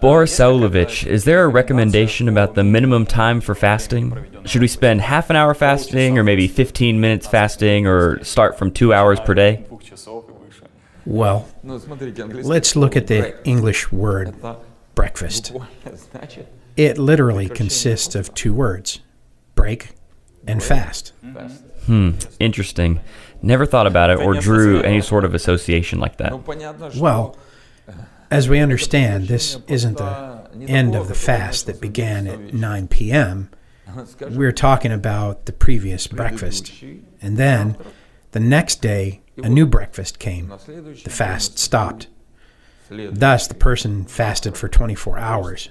Boris Saulovich, is there a recommendation about the minimum time for fasting? Should we spend half an hour fasting, or maybe 15 minutes fasting, or start from 2 hours per day? Well, let's look at the English word breakfast. It literally consists of two words, break and fast. Interesting. Never thought about it or drew any sort of association like that. Well, as we understand, this isn't the end of the fast that began at 9 p.m. We're talking about the previous breakfast. And then, the next day, a new breakfast came. The fast stopped. Thus, the person fasted for 24 hours.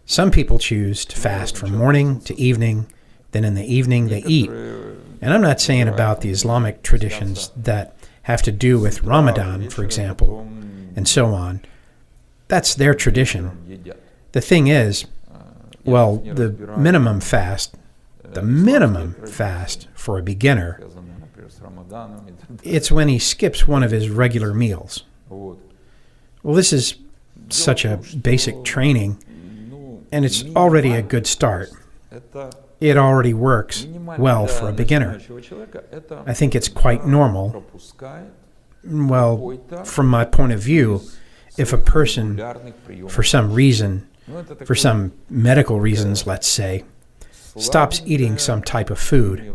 Some people choose to fast from morning to evening, then in the evening they eat. And I'm not saying about the Islamic traditions that have to do with Ramadan, for example, and so on. That's their tradition. The thing is, well, the minimum fast for a beginner, it's when he skips one of his regular meals. Well, this is such a basic training, and it's already a good start. It already works well for a beginner. I think it's quite normal. Well, from my point of view, if a person, for some reason, for some medical reasons, let's say, stops eating some type of food,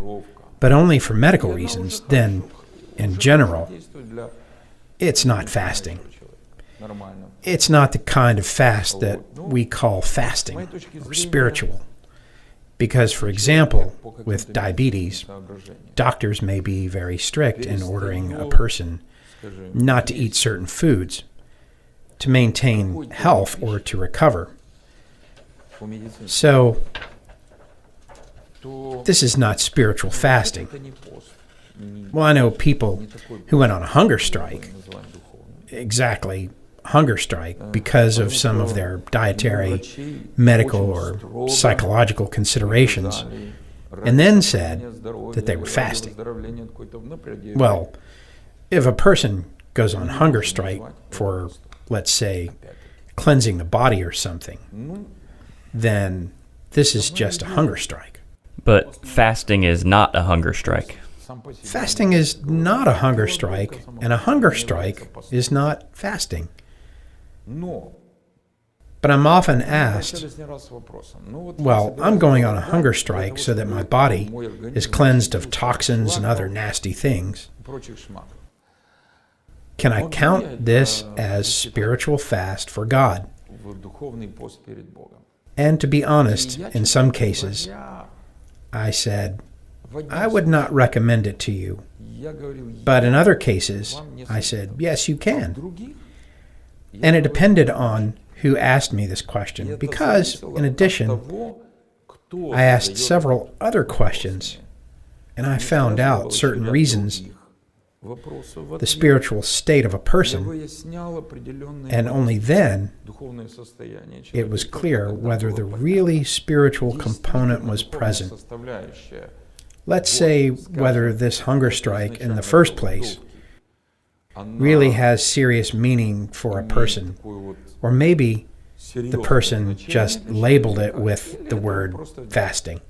but only for medical reasons, then, in general, it's not fasting. It's not the kind of fast that we call fasting or spiritual. Because, for example, with diabetes, doctors may be very strict in ordering a person not to eat certain foods to maintain health or to recover. So, this is not spiritual fasting. Well, I know people who went on a hunger strike, hunger strike, because of some of their dietary, medical, or psychological considerations, and then said that they were fasting. Well, if a person goes on hunger strike for, let's say, cleansing the body or something, then this is just a hunger strike. But fasting is not a hunger strike. Fasting is not a hunger strike, and a hunger strike is not fasting. But I'm often asked, well, I'm going on a hunger strike so that my body is cleansed of toxins and other nasty things. Can I count this as spiritual fast for God? And to be honest, in some cases, I said, I would not recommend it to you. But in other cases, I said, yes, you can. And it depended on who asked me this question, because, in addition, I asked several other questions, and I found out certain reasons, the spiritual state of a person, and only then it was clear whether the really spiritual component was present. Let's say whether this hunger strike in the first place really has serious meaning for a person, or maybe the person just labeled it with the word fasting.